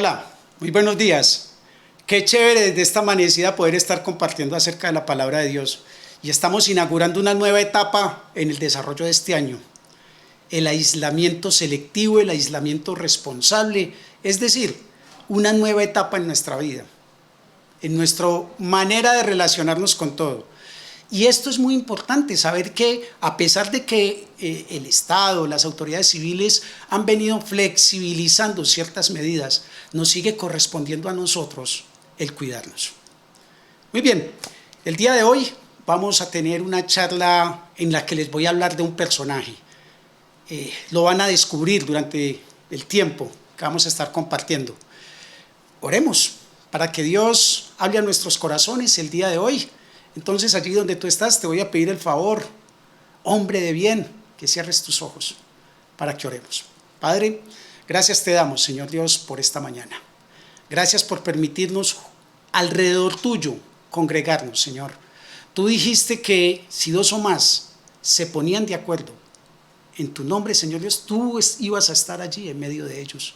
Hola, muy buenos días. Qué chévere desde esta amanecida poder estar compartiendo acerca de la palabra de Dios. Y estamos inaugurando una nueva etapa en el desarrollo de este año. El aislamiento selectivo, el aislamiento responsable, es decir, una nueva etapa en nuestra vida, en nuestra manera de relacionarnos con todo. Y esto es muy importante, saber que a pesar de que el Estado, las autoridades civiles han venido flexibilizando ciertas medidas, nos sigue correspondiendo a nosotros el cuidarnos. Muy bien, el día de hoy vamos a tener una charla en la que les voy a hablar de un personaje. Lo van a descubrir durante el tiempo que vamos a estar compartiendo. Oremos para que Dios hable a nuestros corazones el día de hoy. Entonces, allí donde tú estás, te voy a pedir el favor, hombre de bien, que cierres tus ojos para que oremos. Padre, gracias te damos, Señor Dios, por esta mañana. Gracias por permitirnos alrededor tuyo congregarnos, Señor. Tú dijiste que si dos o más se ponían de acuerdo en tu nombre, Señor Dios, tú ibas a estar allí en medio de ellos.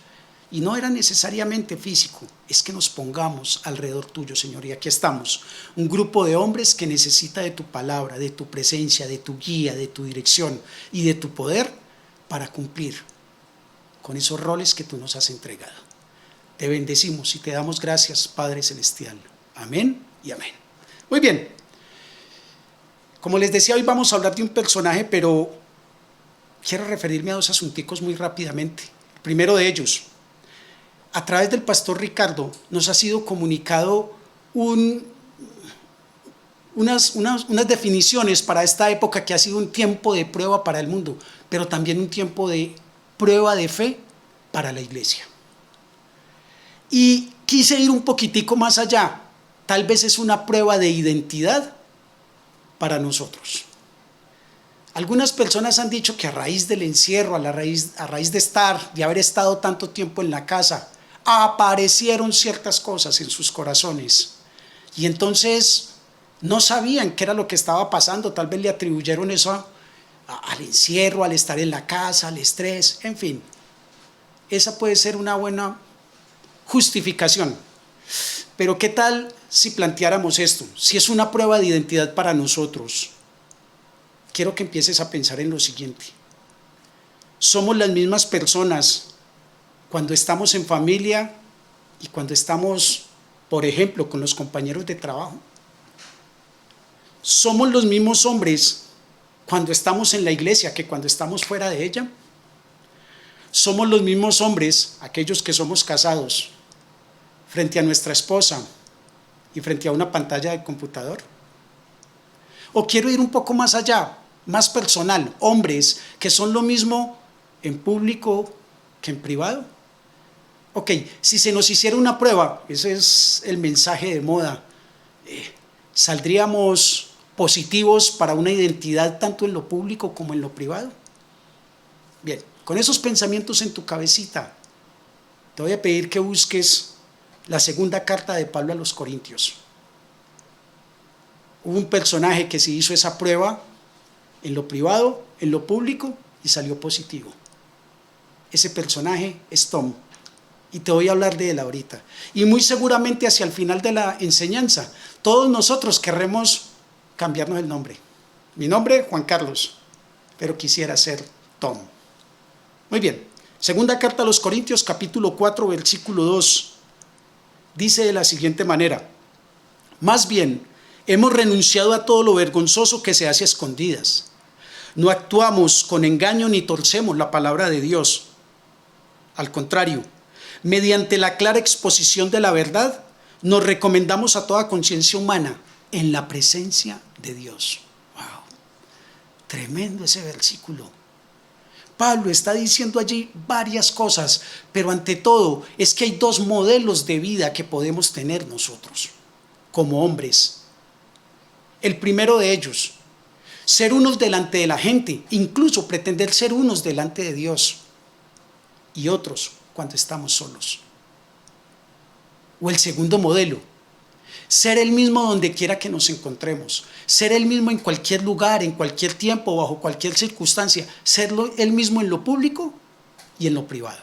Y no era necesariamente físico, es que nos pongamos alrededor tuyo, Señor. Y aquí estamos, un grupo de hombres que necesita de tu palabra, de tu presencia, de tu guía, de tu dirección y de tu poder para cumplir con esos roles que tú nos has entregado. Te bendecimos y te damos gracias, Padre Celestial. Amén y amén. Muy bien. Como les decía, hoy vamos a hablar de un personaje, pero quiero referirme a dos asunticos muy rápidamente. El primero de ellos: a través del pastor Ricardo nos ha sido comunicado unas definiciones para esta época que ha sido un tiempo de prueba para el mundo, pero también un tiempo de prueba de fe para la iglesia. Y quise ir un poquitico más allá. Tal vez es una prueba de identidad para nosotros. Algunas personas han dicho que a raíz del encierro, a raíz de haber estado tanto tiempo en la casa, aparecieron ciertas cosas en sus corazones y entonces no sabían qué era lo que estaba pasando. Tal vez le atribuyeron eso al encierro, al estar en la casa, al estrés, en fin. Esa puede ser una buena justificación. Pero ¿qué tal si planteáramos esto? Si es una prueba de identidad para nosotros, quiero que empieces a pensar en lo siguiente. Somos las mismas personas cuando estamos en familia y cuando estamos, por ejemplo, con los compañeros de trabajo. Somos los mismos hombres cuando estamos en la iglesia que cuando estamos fuera de ella. Somos los mismos hombres, aquellos que somos casados, frente a nuestra esposa y frente a una pantalla de computador. O quiero ir un poco más allá, más personal, hombres que son lo mismo en público que en privado. Ok, si se nos hiciera una prueba, ese es el mensaje de moda, ¿saldríamos positivos para una identidad tanto en lo público como en lo privado? Bien, con esos pensamientos en tu cabecita, te voy a pedir que busques la segunda carta de Pablo a los Corintios. Hubo un personaje que se hizo esa prueba en lo privado, en lo público, y salió positivo. Ese personaje es Tom. Y te voy a hablar de él ahorita. Y muy seguramente hacia el final de la enseñanza, todos nosotros querremos cambiarnos el nombre. Mi nombre, Juan Carlos, pero quisiera ser Tom. Muy bien. Segunda carta a los Corintios, capítulo 4, versículo 2. Dice de la siguiente manera: más bien, hemos renunciado a todo lo vergonzoso que se hace a escondidas. No actuamos con engaño ni torcemos la palabra de Dios. Al contrario, mediante la clara exposición de la verdad, nos recomendamos a toda conciencia humana en la presencia de Dios. ¡Wow! Tremendo ese versículo. Pablo está diciendo allí varias cosas, pero ante todo es que hay dos modelos de vida que podemos tener nosotros como hombres. El primero de ellos, ser unos delante de la gente, incluso pretender ser unos delante de Dios, y otros cuando estamos solos. O el segundo modelo, ser el mismo donde quiera que nos encontremos, ser el mismo en cualquier lugar, en cualquier tiempo, bajo cualquier circunstancia, ser el mismo en lo público y en lo privado.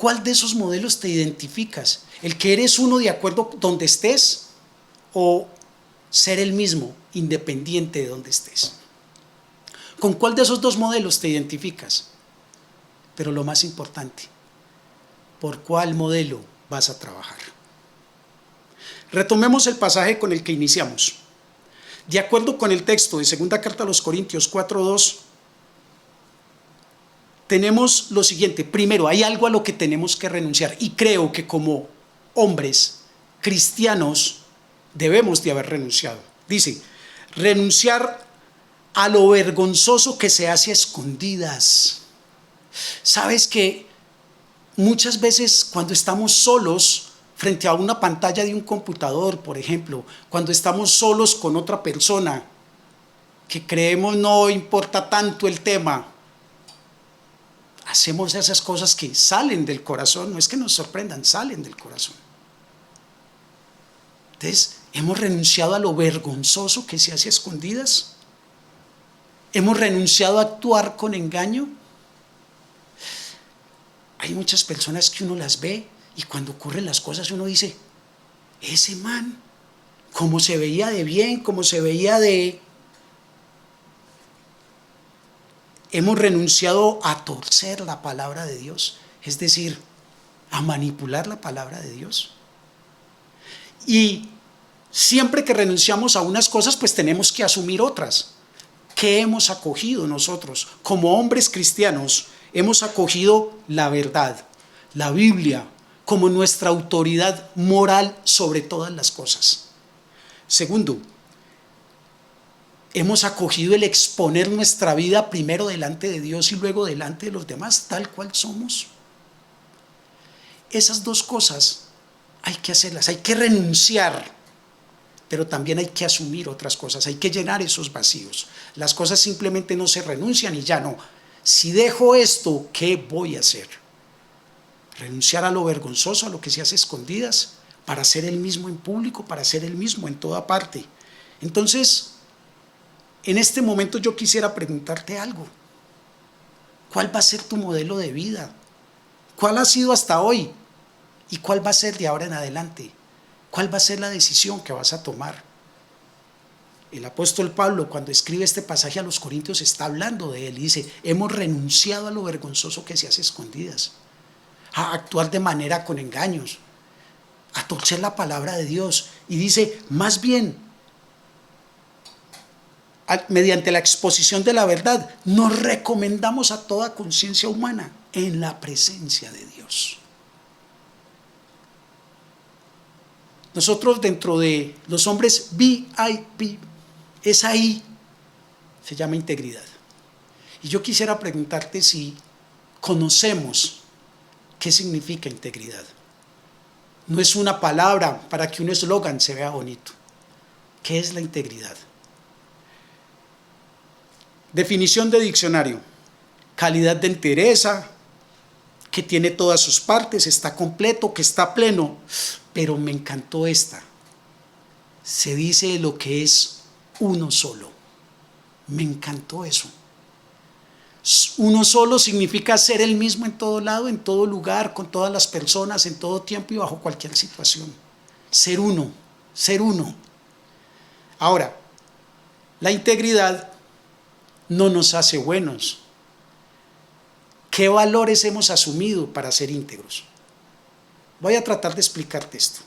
¿Cuál de esos modelos te identificas? ¿El que eres uno de acuerdo donde estés o ser el mismo independiente de donde estés? ¿Con cuál de esos dos modelos te identificas? Pero lo más importante, ¿por cuál modelo vas a trabajar? Retomemos el pasaje con el que iniciamos. De acuerdo con el texto de segunda carta a los Corintios 4:2, tenemos lo siguiente. Primero, hay algo a lo que tenemos que renunciar, y creo que como hombres cristianos debemos de haber renunciado. Dice, renunciar a lo vergonzoso que se hace a escondidas. Sabes que muchas veces cuando estamos solos frente a una pantalla de un computador, por ejemplo, cuando estamos solos con otra persona que creemos no importa tanto el tema, hacemos esas cosas que salen del corazón, no es que nos sorprendan, salen del corazón. Entonces, hemos renunciado a lo vergonzoso que se hace a escondidas. Hemos renunciado a actuar con engaño. Hay muchas personas que uno las ve y cuando ocurren las cosas uno dice, ese man, como se veía de bien, como se veía de... Hemos renunciado a torcer la palabra de Dios, es decir, a manipular la palabra de Dios. Y siempre que renunciamos a unas cosas, pues tenemos que asumir otras. ¿Qué hemos acogido nosotros? Como hombres cristianos, hemos acogido la verdad, la Biblia, como nuestra autoridad moral sobre todas las cosas. Segundo, hemos acogido el exponer nuestra vida primero delante de Dios y luego delante de los demás, tal cual somos. Esas dos cosas hay que hacerlas, hay que renunciar, pero también hay que asumir otras cosas, hay que llenar esos vacíos. Las cosas simplemente no se renuncian y ya no. Si dejo esto, ¿qué voy a hacer? Renunciar a lo vergonzoso, a lo que se hace a escondidas, para ser el mismo en público, para ser el mismo en toda parte. Entonces, en este momento yo quisiera preguntarte algo. ¿Cuál va a ser tu modelo de vida? ¿Cuál ha sido hasta hoy? ¿Y cuál va a ser de ahora en adelante? ¿Cuál va a ser la decisión que vas a tomar? El apóstol Pablo, cuando escribe este pasaje a los Corintios, está hablando de él y dice, hemos renunciado a lo vergonzoso que se hace a escondidas, a actuar de manera con engaños, a torcer la palabra de Dios. Y dice, más bien, mediante la exposición de la verdad, nos recomendamos a toda conciencia humana en la presencia de Dios. Nosotros dentro de los hombres VIP, esa ahí se llama integridad. Y yo quisiera preguntarte si conocemos qué significa integridad. No es una palabra para que un eslogan se vea bonito. ¿Qué es la integridad? Definición de diccionario: calidad de entereza, que tiene todas sus partes, está completo, que está pleno. Pero me encantó esta. Se dice lo que es uno solo. Me encantó eso. Uno solo significa ser el mismo en todo lado, en todo lugar, con todas las personas, en todo tiempo y bajo cualquier situación. Ser uno, ser uno. Ahora, la integridad no nos hace buenos. ¿Qué valores hemos asumido para ser íntegros? Voy a tratar de explicarte esto.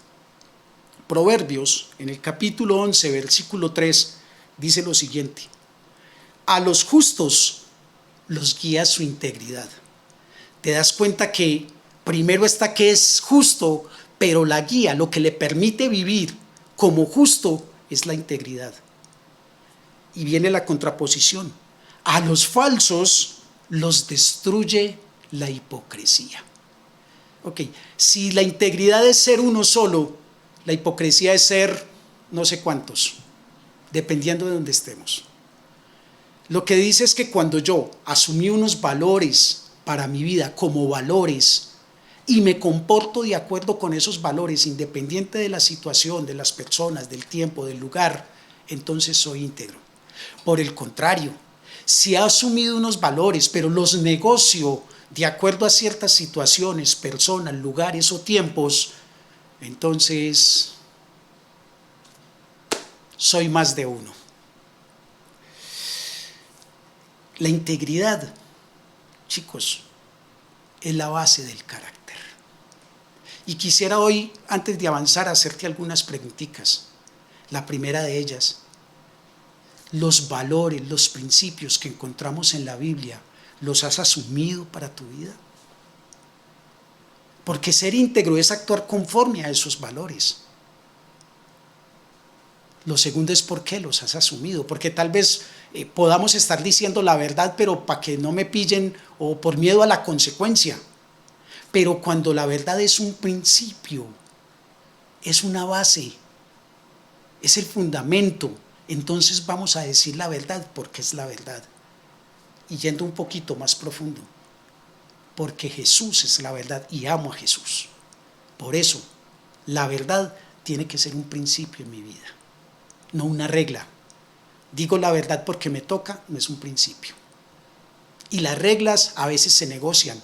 Proverbios, en el capítulo 11, versículo 3, dice lo siguiente: a los justos los guía su integridad. Te das cuenta que primero está que es justo, pero la guía, lo que le permite vivir como justo, es la integridad. Y viene la contraposición: a los falsos los destruye la hipocresía. Ok, si la integridad es ser uno solo, la hipocresía es ser no sé cuántos, dependiendo de donde estemos. Lo que dice es que cuando yo asumí unos valores para mi vida como valores y me comporto de acuerdo con esos valores, independiente de la situación, de las personas, del tiempo, del lugar, entonces soy íntegro. Por el contrario, si he asumido unos valores, pero los negocio de acuerdo a ciertas situaciones, personas, lugares o tiempos, entonces soy más de uno. La integridad, chicos, es la base del carácter. Y quisiera hoy, antes de avanzar, hacerte algunas preguntitas. La primera de ellas, los valores, los principios que encontramos en la Biblia, ¿los has asumido para tu vida? Porque ser íntegro es actuar conforme a esos valores. Lo segundo es por qué los has asumido, porque tal vez podamos estar diciendo la verdad, pero para que no me pillen o por miedo a la consecuencia. Pero cuando la verdad es un principio, es una base, es el fundamento, entonces vamos a decir la verdad porque es la verdad. Y yendo un poquito más profundo, porque Jesús es la verdad y amo a Jesús. Por eso, la verdad tiene que ser un principio en mi vida, no una regla. Digo la verdad porque me toca, no es un principio. Y las reglas a veces se negocian,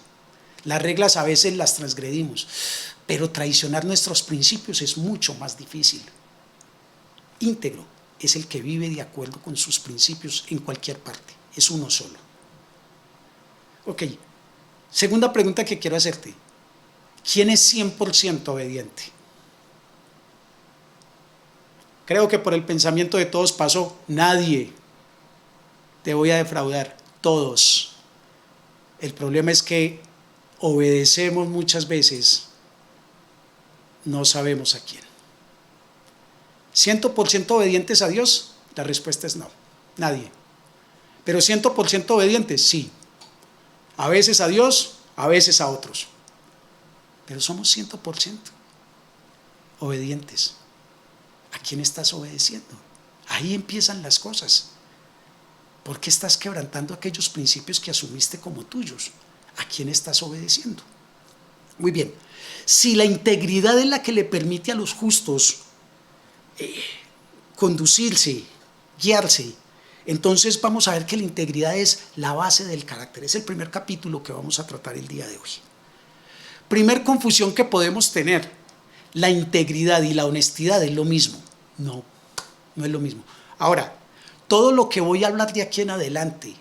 las reglas a veces las transgredimos, pero traicionar nuestros principios es mucho más difícil. Íntegro es el que vive de acuerdo con sus principios en cualquier parte, es uno solo. Ok, segunda pregunta que quiero hacerte. ¿Quién es 100% obediente? Creo que por el pensamiento de todos pasó, nadie. Te voy a defraudar, todos. El problema es que obedecemos muchas veces, no sabemos a quién. ¿100% obedientes a Dios? La respuesta es no, nadie. Pero 100% obedientes, sí. A veces a Dios, a veces a otros. Pero somos 100% obedientes. ¿A quién estás obedeciendo? Ahí empiezan las cosas. ¿Por qué estás quebrantando aquellos principios que asumiste como tuyos? ¿A quién estás obedeciendo? Muy bien. Si la integridad es la que le permite a los justos conducirse, guiarse, entonces vamos a ver que la integridad es la base del carácter. Es el primer capítulo que vamos a tratar el día de hoy. Primer confusión que podemos tener: la integridad y la honestidad es lo mismo. No, no es lo mismo. Ahora, todo lo que voy a hablar de aquí en adelante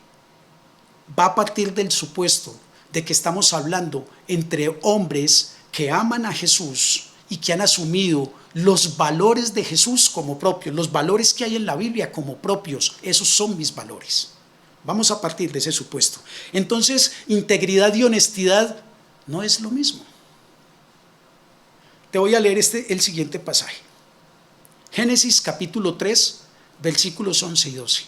va a partir del supuesto de que estamos hablando entre hombres que aman a Jesús y que han asumido los valores de Jesús como propios, los valores que hay en la Biblia como propios. Esos son mis valores. Vamos a partir de ese supuesto. Entonces, integridad y honestidad no es lo mismo. Te voy a leer el siguiente pasaje. Génesis capítulo 3, versículos 11 y 12.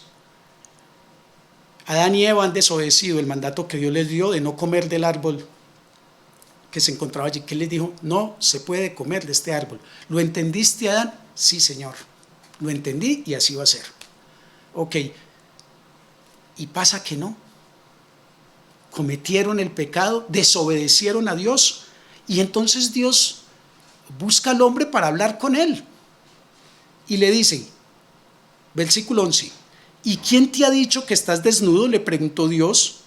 Adán y Eva han desobedecido el mandato que Dios les dio de no comer del árbol que se encontraba allí. ¿Qué les dijo? No se puede comer de este árbol. ¿Lo entendiste, Adán? Sí, Señor. Lo entendí y así va a ser. Ok. Y pasa que no. Cometieron el pecado, desobedecieron a Dios, y entonces Dios busca al hombre para hablar con él. Y le dice, versículo 11, ¿y quién te ha dicho que estás desnudo?, le preguntó Dios.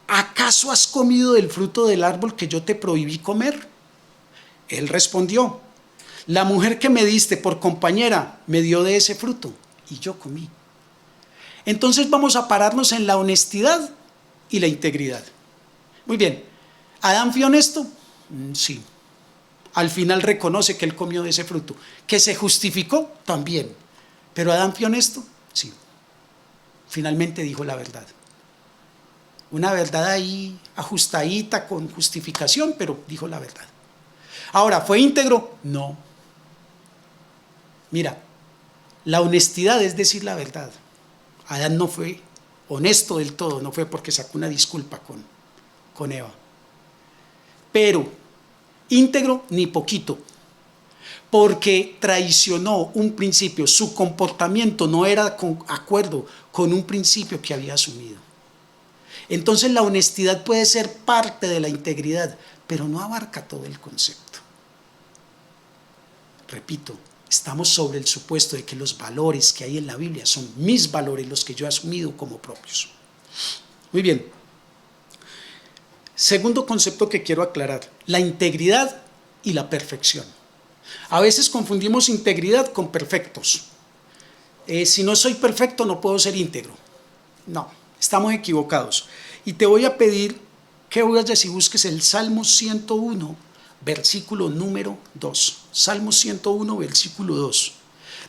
¿Acaso has comido del fruto del árbol que yo te prohibí comer? Él respondió, la mujer que me diste por compañera me dio de ese fruto y yo comí. Entonces vamos a pararnos en la honestidad y la integridad. Muy bien, ¿Adán fue honesto? Sí. Al final reconoce que él comió de ese fruto. ¿Que se justificó? También. ¿Pero Adán fue honesto? Sí. Finalmente dijo la verdad. Una verdad ahí ajustadita con justificación, pero dijo la verdad. Ahora, ¿fue íntegro? No. Mira, la honestidad es decir la verdad. Adán no fue honesto del todo, no fue porque sacó una disculpa con Eva. Pero íntegro ni poquito, porque traicionó un principio. Su comportamiento no era con acuerdo con un principio que había asumido. Entonces la honestidad puede ser parte de la integridad, pero no abarca todo el concepto. Repito, estamos sobre el supuesto de que los valores que hay en la Biblia son mis valores, los que yo he asumido como propios. Muy bien. Segundo concepto que quiero aclarar, la integridad y la perfección. A veces confundimos integridad con perfectos. Si no soy perfecto no puedo ser íntegro. No, estamos equivocados. Y te voy a pedir que vayas y busques el Salmo 101, versículo número 2. Salmo 101, versículo 2.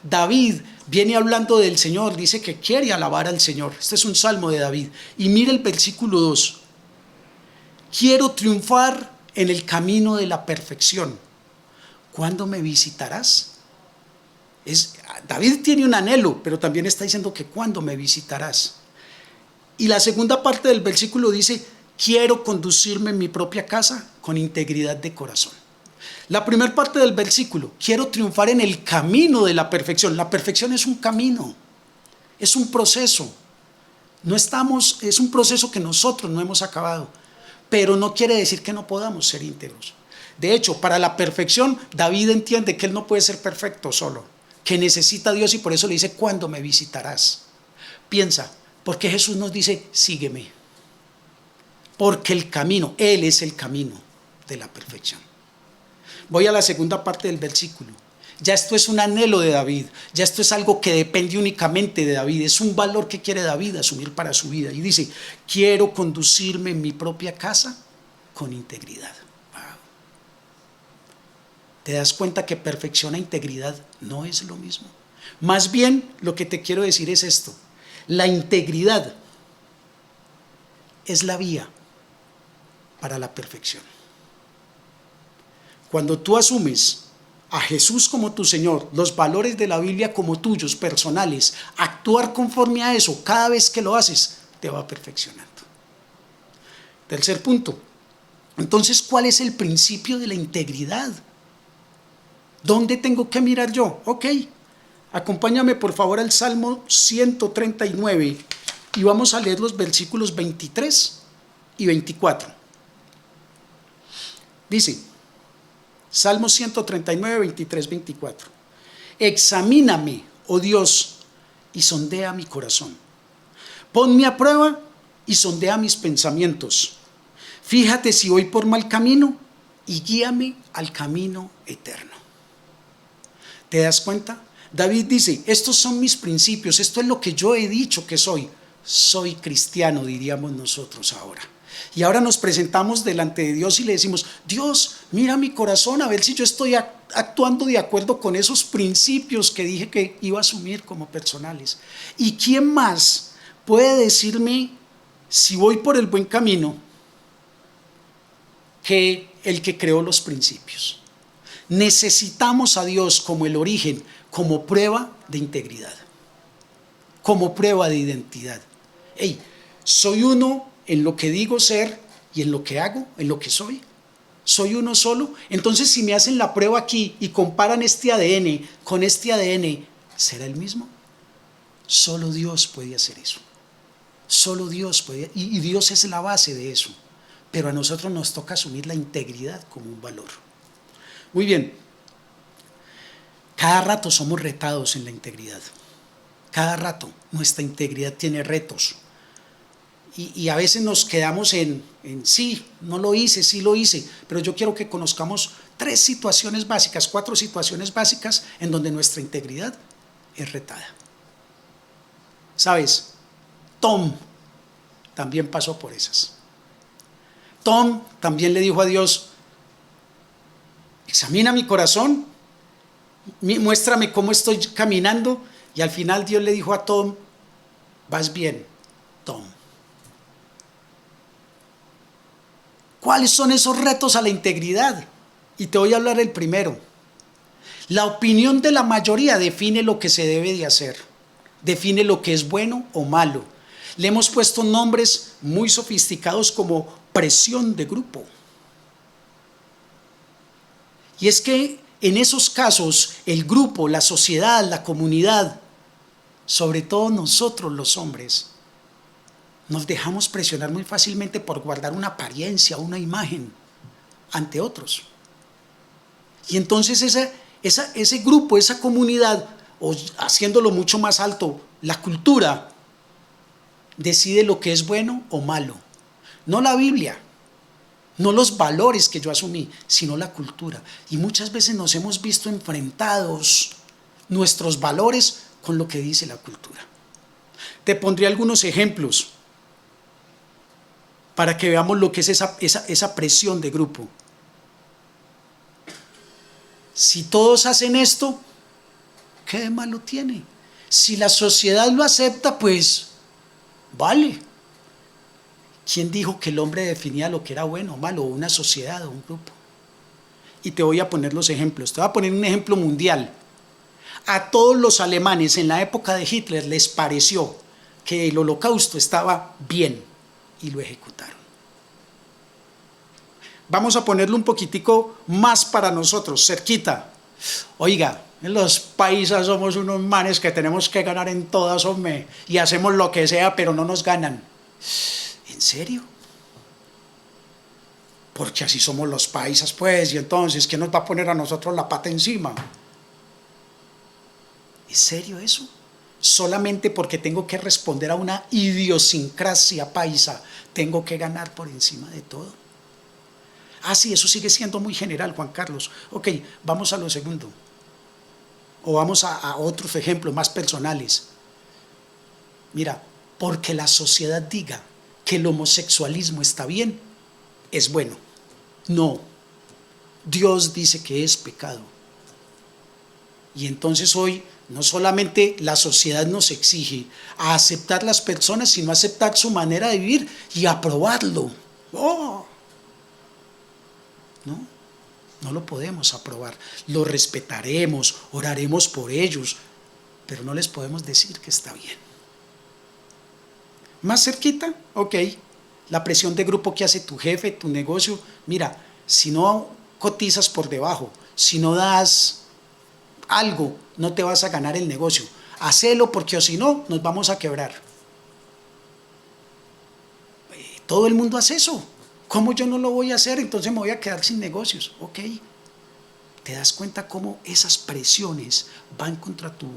David viene hablando del Señor, dice que quiere alabar al Señor. Este es un salmo de David. Y mira el versículo 2. Quiero triunfar en el camino de la perfección. ¿Cuándo me visitarás? David tiene un anhelo, pero también está diciendo que ¿cuándo me visitarás? Y la segunda parte del versículo dice, quiero conducirme en mi propia casa con integridad de corazón. La primera parte del versículo, quiero triunfar en el camino de la perfección. La perfección es un camino, es un proceso. Es un proceso que nosotros no hemos acabado, pero no quiere decir que no podamos ser íntegros. De hecho, para la perfección, David entiende que él no puede ser perfecto solo, que necesita a Dios y por eso le dice, ¿cuándo me visitarás? Piensa, ¿por qué Jesús nos dice, sígueme? Porque el camino, Él es el camino de la perfección. Voy a la segunda parte del versículo. Ya esto es un anhelo de David, ya esto es algo que depende únicamente de David, es un valor que quiere David asumir para su vida. Y dice, quiero conducirme en mi propia casa con integridad. Wow. ¿Te das cuenta que perfección e integridad no es lo mismo? Más bien, lo que te quiero decir es esto. La integridad es la vía para la perfección. Cuando tú asumes a Jesús como tu Señor, los valores de la Biblia como tuyos, personales, actuar conforme a eso, cada vez que lo haces, te va perfeccionando. Tercer punto. Entonces, ¿cuál es el principio de la integridad? ¿Dónde tengo que mirar yo? Ok, acompáñame por favor al Salmo 139 y vamos a leer los versículos 23 y 24. Dice, Salmo 139, 23, 24. Examíname, oh Dios, y sondea mi corazón. Ponme a prueba y sondea mis pensamientos. Fíjate si voy por mal camino y guíame al camino eterno. ¿Te das cuenta? David dice, estos son mis principios, esto es lo que yo he dicho que soy. Soy cristiano, diríamos nosotros ahora. Y ahora nos presentamos delante de Dios y le decimos, Dios, mira mi corazón, a ver si yo estoy actuando de acuerdo con esos principios que dije que iba a asumir como personales. ¿Y quién más puede decirme si voy por el buen camino que el que creó los principios? Necesitamos a Dios como el origen, como prueba de integridad, como prueba de identidad. Hey, soy uno en lo que digo ser y en lo que hago, en lo que soy. Soy uno solo. Entonces, si me hacen la prueba aquí y comparan este ADN con este ADN, ¿será el mismo? Solo Dios puede hacer eso. Solo Dios puede, y Dios es la base de eso. Pero a nosotros nos toca asumir la integridad como un valor. Muy bien. Cada rato somos retados en la integridad. Cada rato nuestra integridad tiene retos. Y a veces nos quedamos en sí, no lo hice, sí lo hice, pero yo quiero que conozcamos 3 situaciones básicas, 4 situaciones básicas en donde nuestra integridad es retada. ¿Sabes? Tom también pasó por esas. Tom también le dijo a Dios, examina mi corazón, muéstrame cómo estoy caminando, y al final Dios le dijo a Tom, vas bien, Tom. ¿Cuáles son esos retos a la integridad? Y te voy a hablar el primero. La opinión de la mayoría define lo que se debe de hacer, define lo que es bueno o malo. Le hemos puesto nombres muy sofisticados como presión de grupo. Y es que en esos casos el grupo, la sociedad, la comunidad, sobre todo nosotros los hombres, nos dejamos presionar muy fácilmente por guardar una apariencia, una imagen ante otros. Y entonces ese grupo, esa comunidad, o haciéndolo mucho más alto, la cultura, decide lo que es bueno o malo. No la Biblia, no los valores que yo asumí, sino la cultura. Y muchas veces nos hemos visto enfrentados nuestros valores con lo que dice la cultura. Te pondré algunos ejemplos para que veamos lo que es esa presión de grupo. Si todos hacen esto, ¿qué de malo tiene? Si la sociedad lo acepta, pues vale. ¿Quién dijo que el hombre definía lo que era bueno o malo, o una sociedad o un grupo? Y te voy a poner los ejemplos. Te voy a poner un ejemplo mundial. A todos los alemanes en la época de Hitler les pareció que el holocausto estaba bien y lo ejecutaron. Vamos a ponerlo un poquitico más para nosotros, cerquita. Oiga, los paisas somos unos manes que tenemos que ganar en todas, hombre, y hacemos lo que sea, pero no nos ganan. ¿En serio? Porque así somos los paisas, pues, y entonces, ¿quién nos va a poner a nosotros la pata encima? ¿Es serio eso? Solamente porque tengo que responder a una idiosincrasia paisa, tengo que ganar por encima de todo. Ah, sí, eso sigue siendo muy general, Juan Carlos. Ok, vamos a lo segundo. O vamos a otros ejemplos más personales. Mira, porque la sociedad diga que el homosexualismo está bien, es bueno. No, Dios dice que es pecado. Y entonces hoy no solamente la sociedad nos exige a aceptar las personas, sino a aceptar su manera de vivir y aprobarlo. ¡Oh! No lo podemos aprobar. Lo respetaremos, oraremos por ellos, pero no les podemos decir que está bien. Más cerquita, ok, la presión de grupo que hace tu jefe, tu negocio. Mira, si no cotizas por debajo, si no das algo, no te vas a ganar el negocio. Hacelo porque o si no, nos vamos a quebrar. Todo el mundo hace eso. ¿Cómo yo no lo voy a hacer? Entonces me voy a quedar sin negocios. Ok. ¿Te das cuenta cómo esas presiones van contra tu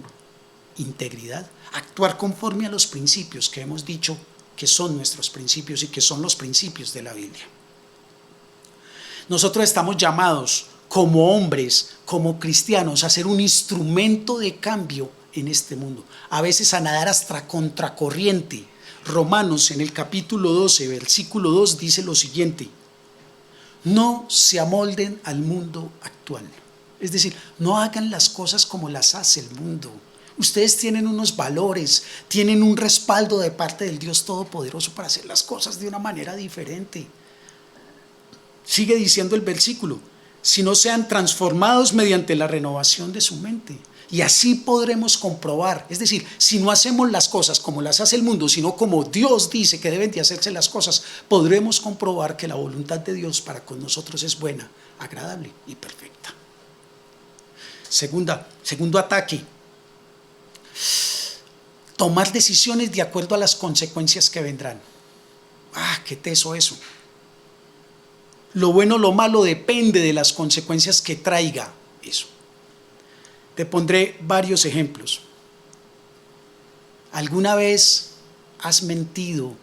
integridad? Actuar conforme a los principios que hemos dicho que son nuestros principios y que son los principios de la Biblia. Nosotros estamos llamados como hombres, como cristianos, a ser un instrumento de cambio en este mundo. A veces a nadar hasta contracorriente. Romanos en el capítulo 12, versículo 2 dice lo siguiente: no se amolden al mundo actual. Es decir, no hagan las cosas como las hace el mundo. Ustedes tienen unos valores, tienen un respaldo de parte del Dios Todopoderoso para hacer las cosas de una manera diferente. Sigue diciendo el versículo: si no sean transformados mediante la renovación de su mente. Y así podremos comprobar, es decir, si no hacemos las cosas como las hace el mundo, sino como Dios dice que deben de hacerse las cosas, podremos comprobar que la voluntad de Dios para con nosotros es buena, agradable y perfecta. Segundo ataque: tomar decisiones de acuerdo a las consecuencias que vendrán. Ah, qué teso eso. Lo bueno o lo malo depende de las consecuencias que traiga eso. Te pondré varios ejemplos. ¿Alguna vez has mentido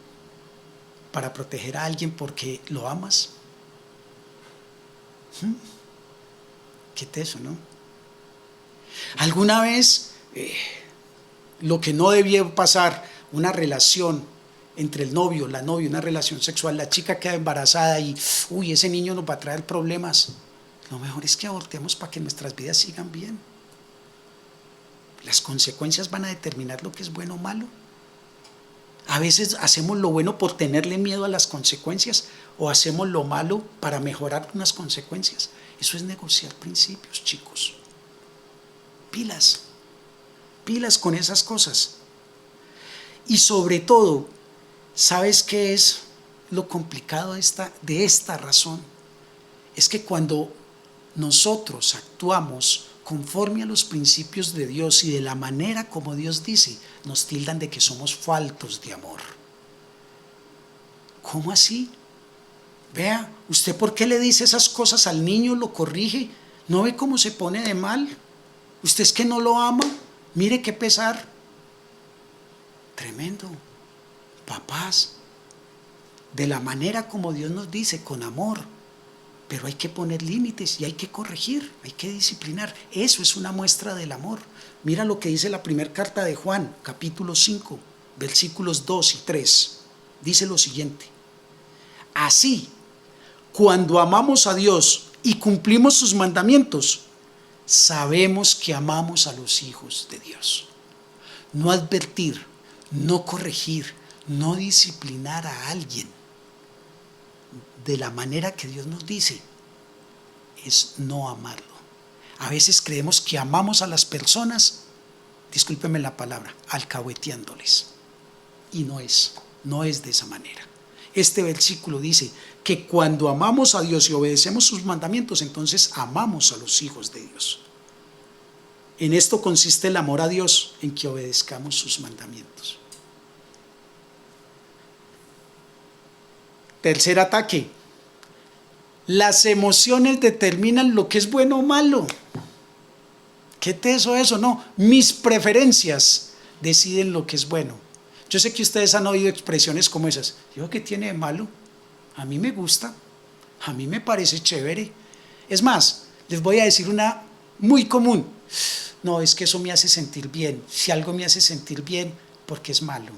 para proteger a alguien porque lo amas? Qué teso, ¿no? ¿Alguna vez lo que no debió pasar, una relación entre el novio, la novia, una relación sexual, la chica queda embarazada y ese niño nos va a traer problemas? Lo mejor es que abortemos para que nuestras vidas sigan bien. Las consecuencias van a determinar lo que es bueno o malo. A veces hacemos lo bueno por tenerle miedo a las consecuencias, o hacemos lo malo para mejorar unas consecuencias. Eso es negociar principios, chicos. Pilas con esas cosas. Y sobre todo, ¿sabes qué es lo complicado de esta razón? Es que cuando nosotros actuamos conforme a los principios de Dios y de la manera como Dios dice, nos tildan de que somos faltos de amor. ¿Cómo así? Vea, ¿usted por qué le dice esas cosas al niño? ¿Lo corrige? ¿No ve cómo se pone de mal? ¿Usted es que no lo ama? Mire qué pesar. Tremendo. Papás, de la manera como Dios nos dice, con amor. Pero hay que poner límites y hay que corregir, hay que disciplinar. Eso es una muestra del amor. Mira lo que dice la primera carta de Juan, capítulo 5, versículos 2 y 3. Dice lo siguiente: así, cuando amamos a Dios y cumplimos sus mandamientos, sabemos que amamos a los hijos de Dios. No advertir, no corregir, no disciplinar a alguien de la manera que Dios nos dice es no amarlo. A veces creemos que amamos a las personas, discúlpenme la palabra, alcahueteándoles. Y no es de esa manera. Este versículo dice que cuando amamos a Dios y obedecemos sus mandamientos, entonces amamos a los hijos de Dios. En esto consiste el amor a Dios, en que obedezcamos sus mandamientos. Tercer ataque: las emociones determinan lo que es bueno o malo. ¿Qué teso eso? No, mis preferencias deciden lo que es bueno. Yo sé que ustedes han oído expresiones como esas. ¿Yo qué tiene de malo? A mí me gusta, a mí me parece chévere. Es más, les voy a decir una muy común. No, es que eso me hace sentir bien. Si algo me hace sentir bien, porque es malo.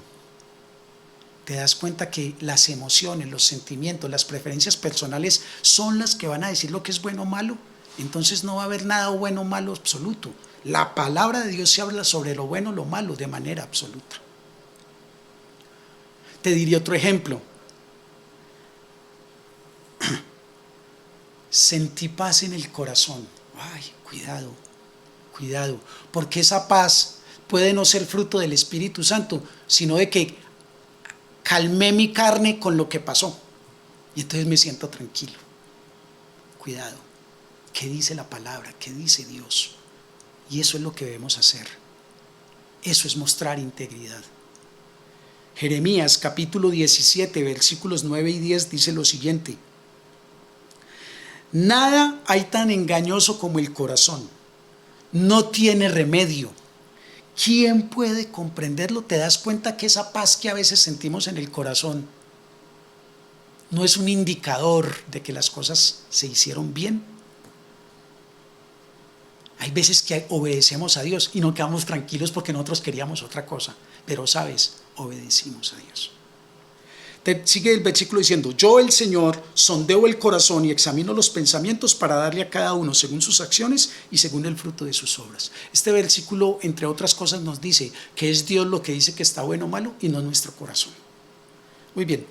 Te das cuenta que las emociones, los sentimientos, las preferencias personales son las que van a decir lo que es bueno o malo. Entonces no va a haber nada bueno o malo absoluto. La palabra de Dios se habla sobre lo bueno o lo malo de manera absoluta. Te diría otro ejemplo. Sentí paz en el corazón. Ay, cuidado, porque esa paz puede no ser fruto del Espíritu Santo, sino de que calmé mi carne con lo que pasó y entonces me siento tranquilo. Cuidado, ¿qué dice la palabra? ¿Qué dice Dios? Y eso es lo que debemos hacer. Eso es mostrar integridad. Jeremías capítulo 17 versículos 9 y 10 dice lo siguiente: nada hay tan engañoso como el corazón, no tiene remedio. ¿Quién puede comprenderlo? ¿Te das cuenta que esa paz que a veces sentimos en el corazón no es un indicador de que las cosas se hicieron bien? Hay veces que obedecemos a Dios y no quedamos tranquilos porque nosotros queríamos otra cosa, pero sabes, obedecimos a Dios. Te sigue el versículo diciendo: yo, el Señor, sondeo el corazón y examino los pensamientos para darle a cada uno según sus acciones y según el fruto de sus obras. Este versículo, entre otras cosas, nos dice que es Dios lo que dice que está bueno o malo y no nuestro corazón. Muy bien,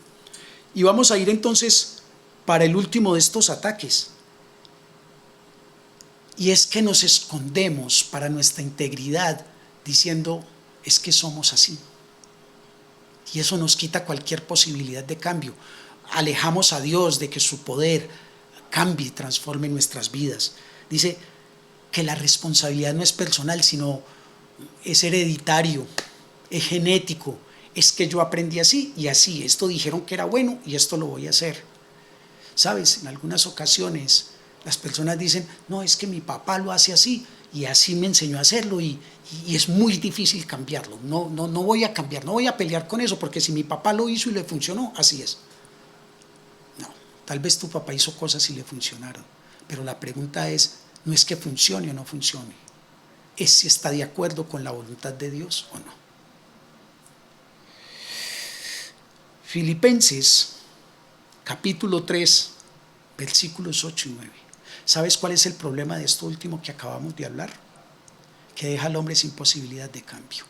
y vamos a ir entonces para el último de estos ataques. Y es que nos escondemos para nuestra integridad diciendo: es que somos así. Y eso nos quita cualquier posibilidad de cambio. Alejamos a Dios de que su poder cambie y transforme nuestras vidas. Dice que la responsabilidad no es personal, sino es hereditario, es genético. Es que yo aprendí así y así. Esto dijeron que era bueno y esto lo voy a hacer. ¿Sabes? En algunas ocasiones las personas dicen: no, es que mi papá lo hace así y así me enseñó a hacerlo y es muy difícil cambiarlo. No voy a cambiar, no voy a pelear con eso, porque si mi papá lo hizo y le funcionó, así es. No, tal vez tu papá hizo cosas y le funcionaron, pero la pregunta no es que funcione o no funcione, es si está de acuerdo con la voluntad de Dios o no. Filipenses capítulo 3 versículos 8 y 9. ¿Sabes cuál es el problema de esto último que acabamos de hablar? Que deja al hombre sin posibilidad de cambio.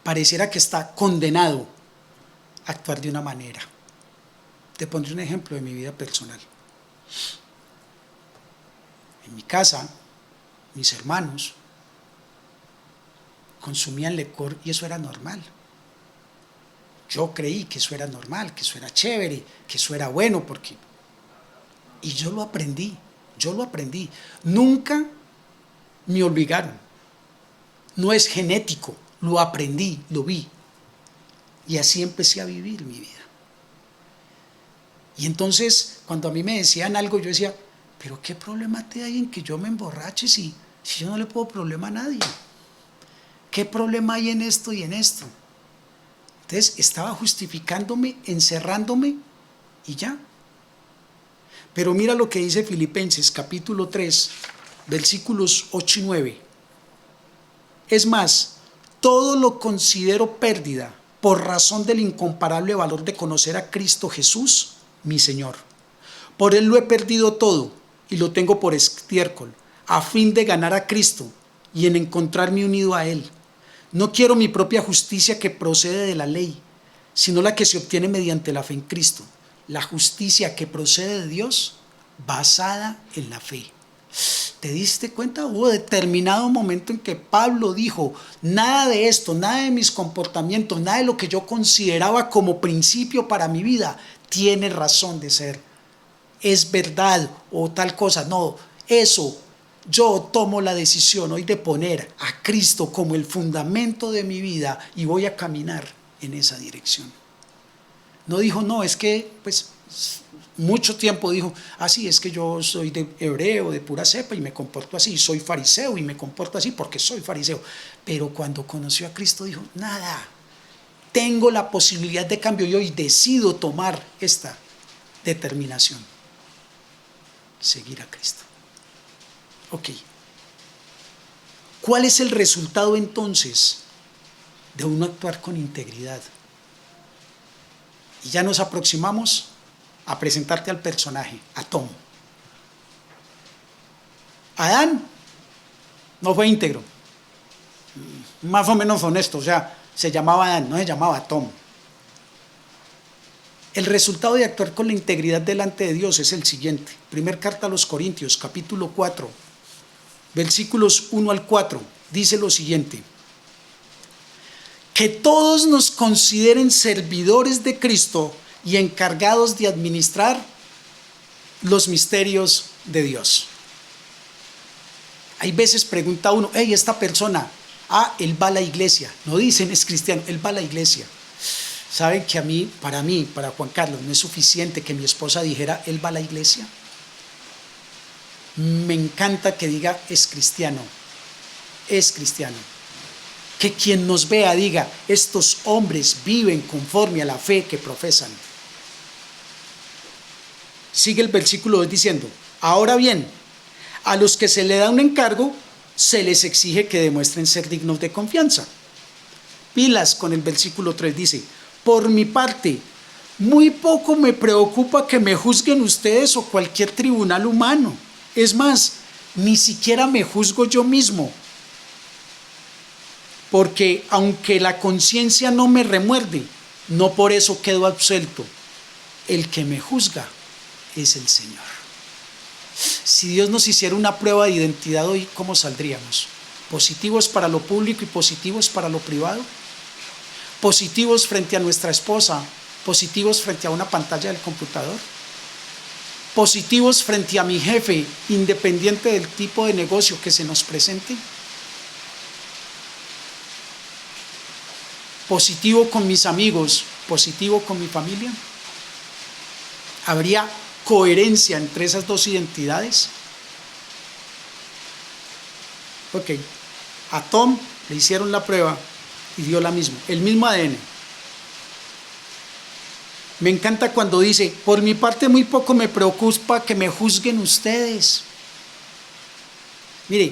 Pareciera que está condenado a actuar de una manera. Te pondré un ejemplo de mi vida personal. En mi casa, mis hermanos consumían licor y eso era normal. Yo creí que eso era normal, que eso era chévere, que eso era bueno, y yo lo aprendí. Nunca me obligaron. No es genético, lo aprendí, lo vi. Y así empecé a vivir mi vida. Y entonces, cuando a mí me decían algo, yo decía: pero ¿qué problema te hay en que yo me emborrache si yo no le puedo problema a nadie? ¿Qué problema hay en esto y en esto? Entonces estaba justificándome, encerrándome y ya. Pero mira lo que dice Filipenses capítulo 3, versículos 8 y 9. Es más, todo lo considero pérdida por razón del incomparable valor de conocer a Cristo Jesús, mi Señor. Por Él lo he perdido todo y lo tengo por estiércol, a fin de ganar a Cristo y en encontrarme unido a Él. No quiero mi propia justicia que procede de la ley, sino la que se obtiene mediante la fe en Cristo. La justicia que procede de Dios basada en la fe. ¿Te diste cuenta? Hubo determinado momento en que Pablo dijo, nada de esto, nada de mis comportamientos, nada de lo que yo consideraba como principio para mi vida tiene razón de ser. Es verdad o tal cosa. No, eso yo tomo la decisión hoy de poner a Cristo como el fundamento de mi vida y voy a caminar en esa dirección. No dijo, no, es que pues mucho tiempo dijo, sí, es que yo soy de hebreo, de pura cepa y me comporto así, soy fariseo y me comporto así porque soy fariseo. Pero cuando conoció a Cristo dijo, nada, tengo la posibilidad de cambio y hoy decido tomar esta determinación, seguir a Cristo. Ok, ¿cuál es el resultado entonces de uno actuar con integridad? Y ya nos aproximamos a presentarte al personaje, a Tom. Adán no fue íntegro, más o menos honesto, o sea, se llamaba Adán, no se llamaba Tom. El resultado de actuar con la integridad delante de Dios es el siguiente. Primer carta a los Corintios, capítulo 4, versículos 1 al 4, dice lo siguiente: que todos nos consideren servidores de Cristo y encargados de administrar los misterios de Dios. Hay veces pregunta uno, hey, esta persona, él va a la iglesia. No dicen es cristiano, él va a la iglesia. ¿Saben que para Juan Carlos, no es suficiente que mi esposa dijera, él va a la iglesia? Me encanta que diga, es cristiano. Es cristiano. Que quien nos vea diga, estos hombres viven conforme a la fe que profesan. Sigue el versículo 2 diciendo, ahora bien, a los que se le da un encargo, se les exige que demuestren ser dignos de confianza. Pilas con el versículo 3 dice, por mi parte, muy poco me preocupa que me juzguen ustedes o cualquier tribunal humano. Es más, ni siquiera me juzgo yo mismo. Porque aunque la conciencia no me remuerde, no por eso quedo absuelto. El que me juzga es el Señor. Si Dios nos hiciera una prueba de identidad hoy, ¿cómo saldríamos? ¿Positivos para lo público y positivos para lo privado? ¿Positivos frente a nuestra esposa? ¿Positivos frente a una pantalla del computador? ¿Positivos frente a mi jefe, independiente del tipo de negocio que se nos presente? ¿Positivo con mis amigos? ¿Positivo con mi familia? ¿Habría coherencia entre esas dos identidades? Ok, a Tom le hicieron la prueba y dio la misma, el mismo ADN. Me encanta cuando dice, por mi parte muy poco me preocupa que me juzguen ustedes. Mire,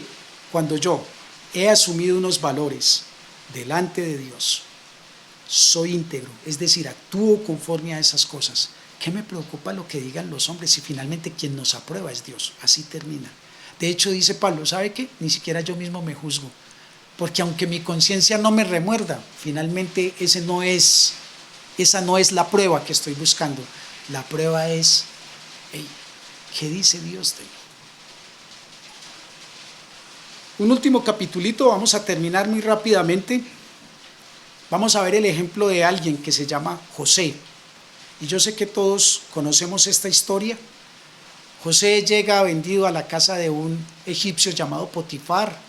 cuando yo he asumido unos valores delante de Dios, soy íntegro, es decir, actúo conforme a esas cosas. ¿Qué me preocupa lo que digan los hombres si finalmente quien nos aprueba es Dios? Así termina. De hecho, dice Pablo, ¿sabe qué? Ni siquiera yo mismo me juzgo. Porque aunque mi conciencia no me remuerda, finalmente esa no es la prueba que estoy buscando. La prueba es, hey, ¿qué dice Dios de mí? Un último capitulito, vamos a terminar muy rápidamente. Vamos a ver el ejemplo de alguien que se llama José. Y yo sé que todos conocemos esta historia. José llega vendido a la casa de un egipcio llamado Potifar.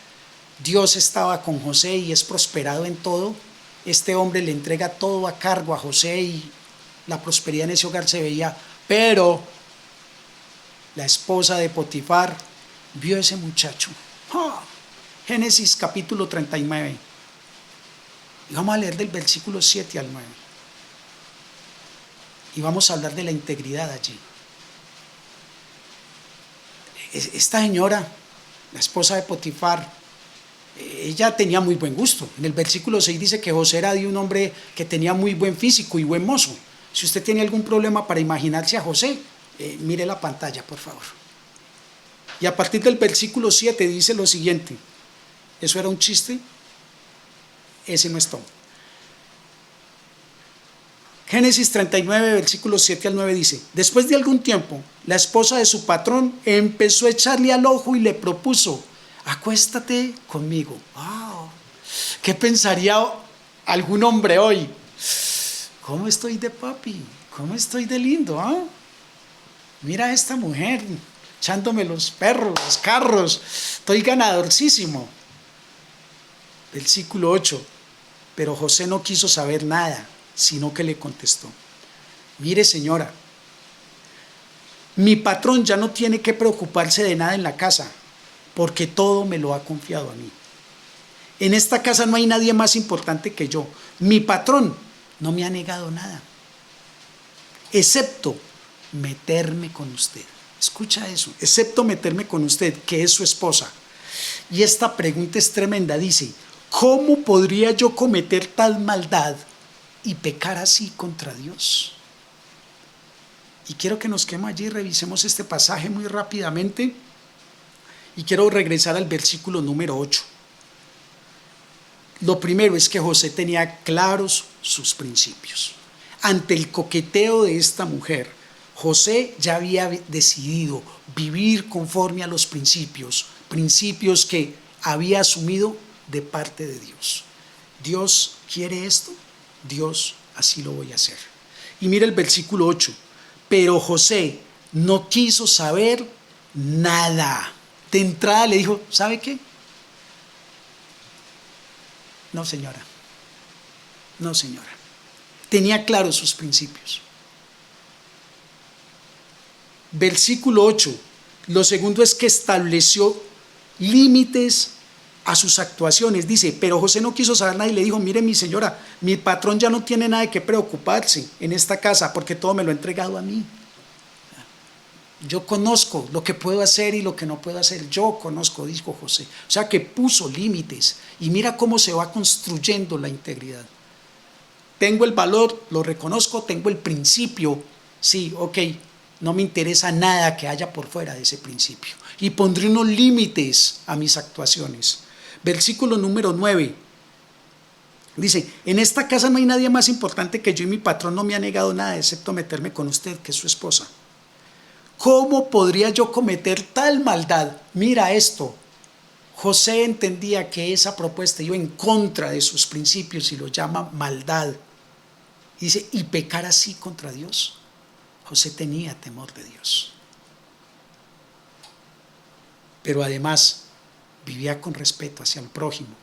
Dios estaba con José y es prosperado en todo. Este hombre le entrega todo a cargo a José y la prosperidad en ese hogar se veía. Pero la esposa de Potifar vio a ese muchacho. Génesis capítulo 39. Y vamos a leer del versículo 7 al 9. Y vamos a hablar de la integridad allí. Esta señora, la esposa de Potifar, ella tenía muy buen gusto. En el versículo 6 dice que José era de un hombre que tenía muy buen físico y buen mozo. Si usted tiene algún problema para imaginarse a José, mire la pantalla, por favor. Y a partir del versículo 7 dice lo siguiente. ¿Eso era un chiste? Ese no es todo. Génesis 39, versículos 7 al 9 dice: después de algún tiempo, la esposa de su patrón empezó a echarle al ojo y le propuso: acuéstate conmigo. Wow. ¿Qué pensaría algún hombre hoy? ¿Cómo estoy de papi? ¿Cómo estoy de lindo? Mira a esta mujer echándome los perros, los carros. Estoy ganadorcísimo. Versículo 8. Pero José no quiso saber nada, sino que le contestó: mire, señora, mi patrón ya no tiene que preocuparse de nada en la casa, porque todo me lo ha confiado a mí. En esta casa no hay nadie más importante que yo. Mi patrón no me ha negado nada, excepto meterme con usted. Escucha eso, excepto meterme con usted, que es su esposa. Y esta pregunta es tremenda, dice: ¿cómo podría yo cometer tal maldad y pecar así contra Dios? Y quiero que nos quedemos allí y revisemos este pasaje muy rápidamente. Y quiero regresar al versículo número 8. Lo primero es que José tenía claros sus principios. Ante el coqueteo de esta mujer, José ya había decidido vivir conforme a los principios que había asumido de parte de Dios. Dios quiere esto, Dios así lo voy a hacer. Y mira el versículo 8. Pero José no quiso saber nada. De entrada le dijo: ¿sabe qué? No, señora. No, señora. Tenía claros sus principios. Versículo 8. Lo segundo es que estableció límites a sus actuaciones. Dice: pero José no quiso saber nada y le dijo: mire, mi señora, mi patrón ya no tiene nada de qué preocuparse en esta casa, porque todo me lo ha entregado a mí. Yo conozco lo que puedo hacer y lo que no puedo hacer. Yo conozco, dijo José. O sea que puso límites. Y mira cómo se va construyendo la integridad. Tengo el valor, lo reconozco, tengo el principio. Sí, ok, no me interesa nada que haya por fuera de ese principio. Y pondré unos límites a mis actuaciones. Versículo número 9. Dice: en esta casa no hay nadie más importante que yo, y mi patrón no me ha negado nada excepto meterme con usted, que es su esposa. ¿Cómo podría yo cometer tal maldad? Mira esto. José entendía que esa propuesta iba en contra de sus principios y lo llama maldad. Dice: y pecar así contra Dios. José tenía temor de Dios. Pero además vivía con respeto hacia el prójimo,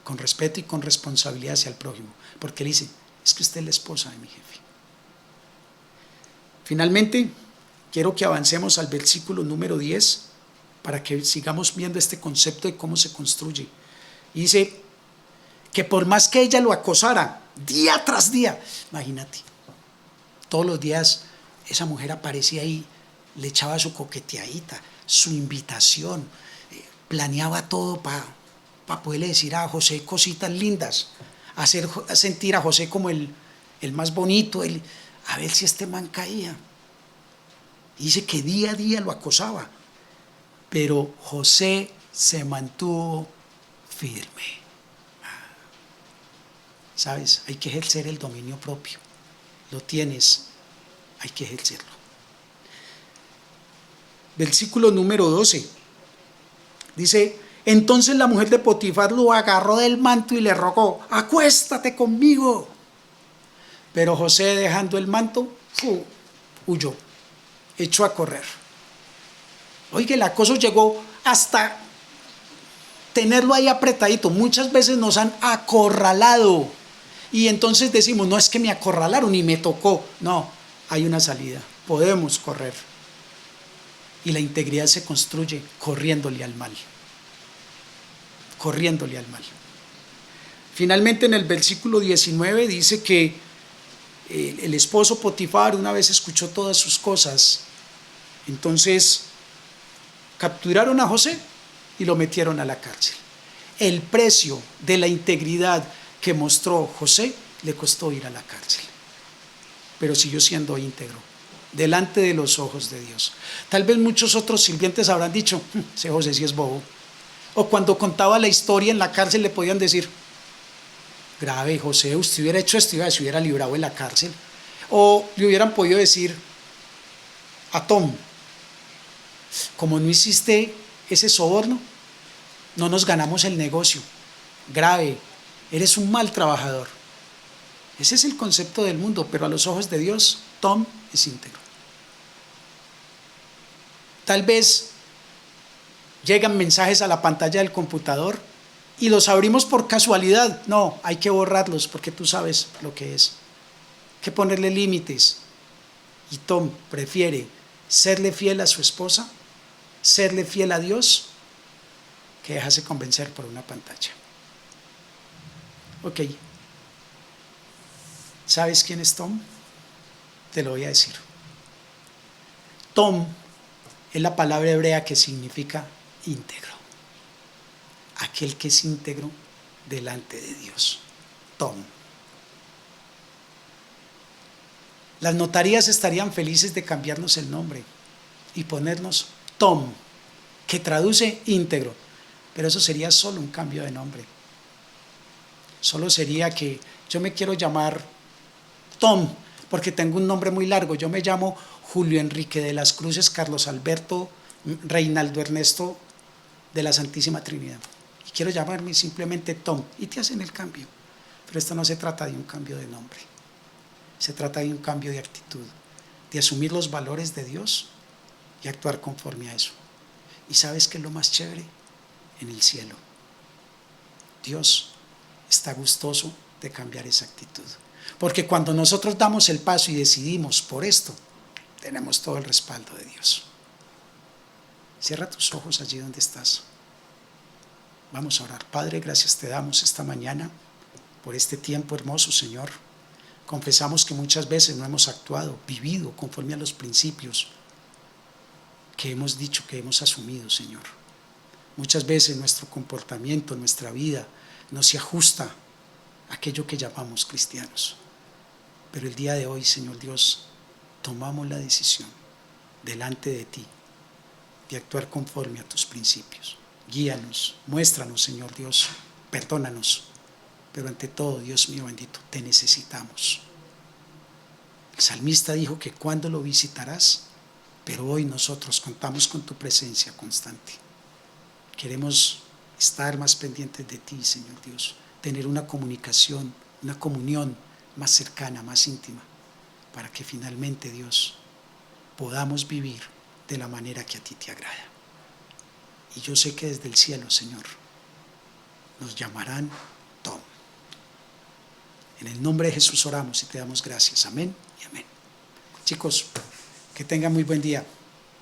con respeto y con responsabilidad hacia el prójimo, porque él dice: es que usted es la esposa de mi jefe. Finalmente, quiero que avancemos al versículo número 10 para que sigamos viendo este concepto de cómo se construye. Y dice que por más que ella lo acosara día tras día, imagínate, todos los días esa mujer aparecía ahí, le echaba su coqueteadita, su invitación, planeaba todo para poderle decir a José cositas lindas, hacer sentir a José como el más bonito, a ver si este man caía. Y dice que día a día lo acosaba, pero José se mantuvo firme. ¿Sabes? Hay que ejercer el dominio propio. Lo tienes, hay que ejercerlo. Versículo número 12. Dice: entonces la mujer de Potifar lo agarró del manto y le rogó: acuéstate conmigo. Pero José, dejando el manto, huyó, echó a correr. Oiga, el acoso llegó hasta tenerlo ahí apretadito. Muchas veces nos han acorralado y entonces decimos: no, es que me acorralaron y me tocó. No, hay una salida, podemos correr. Y la integridad se construye corriéndole al mal. Corriéndole al mal. Finalmente, en el versículo 19 dice que el esposo Potifar una vez escuchó todas sus cosas. Entonces capturaron a José y lo metieron a la cárcel. El precio de la integridad que mostró José le costó ir a la cárcel, pero siguió siendo íntegro delante de los ojos de Dios. Tal vez muchos otros sirvientes habrán dicho, ese José sí es bobo. O cuando contaba la historia en la cárcel le podían decir, grave José, usted hubiera hecho esto y se hubiera librado de la cárcel. O le hubieran podido decir a Tom, como no hiciste ese soborno, no nos ganamos el negocio. Grave, eres un mal trabajador. Ese es el concepto del mundo, pero a los ojos de Dios, Tom es íntegro. Tal vez llegan mensajes a la pantalla del computador y los abrimos por casualidad. No, hay que borrarlos porque tú sabes lo que es. Hay que ponerle límites. Y Tom prefiere serle fiel a su esposa, serle fiel a Dios, que dejarse convencer por una pantalla. Ok. ¿Sabes quién es Tom? Te lo voy a decir. Tom es la palabra hebrea que significa íntegro. Aquel que es íntegro delante de Dios. Tom. Las notarías estarían felices de cambiarnos el nombre y ponernos Tom, que traduce íntegro, pero eso sería solo un cambio de nombre. Solo sería que yo me quiero llamar Tom porque tengo un nombre muy largo. Yo me llamo Julio Enrique de las Cruces Carlos Alberto Reinaldo Ernesto de la Santísima Trinidad y quiero llamarme simplemente Tom, y te hacen el cambio. Pero esto no se trata de un cambio de nombre, se trata de un cambio de actitud, de asumir los valores de Dios y actuar conforme a eso. ¿Y sabes qué es lo más chévere? En el cielo Dios está gustoso de cambiar esa actitud, porque cuando nosotros damos el paso y decidimos por esto, tenemos todo el respaldo de Dios. Cierra tus ojos allí donde estás. Vamos a orar. Padre, gracias te damos esta mañana por este tiempo hermoso, Señor. Confesamos que muchas veces no hemos actuado, vivido conforme a los principios que hemos dicho, que hemos asumido, Señor. Muchas veces nuestro comportamiento, nuestra vida no se ajusta a aquello que llamamos cristianos. Pero el día de hoy, Señor Dios, tomamos la decisión delante de ti de actuar conforme a tus principios. Guíanos, muéstranos, Señor Dios, perdónanos, pero ante todo, Dios mío bendito, te necesitamos. El salmista dijo que cuándo lo visitarás, pero hoy nosotros contamos con tu presencia constante. Queremos estar más pendientes de ti, Señor Dios, tener una comunicación, una comunión más cercana, más íntima, para que finalmente, Dios, podamos vivir de la manera que a ti te agrada. Y yo sé que desde el cielo, Señor, nos llamarán Tom. En el nombre de Jesús oramos y te damos gracias. Amén y amén. Chicos, que tengan muy buen día.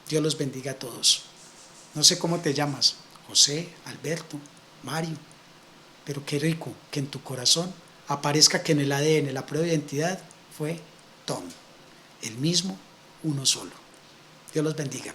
Dios los bendiga a todos. No sé cómo te llamas, José, Alberto, Mario, pero qué rico que en tu corazón aparezca que en el ADN, la prueba de identidad fue Tom, el mismo, uno solo. Dios los bendiga.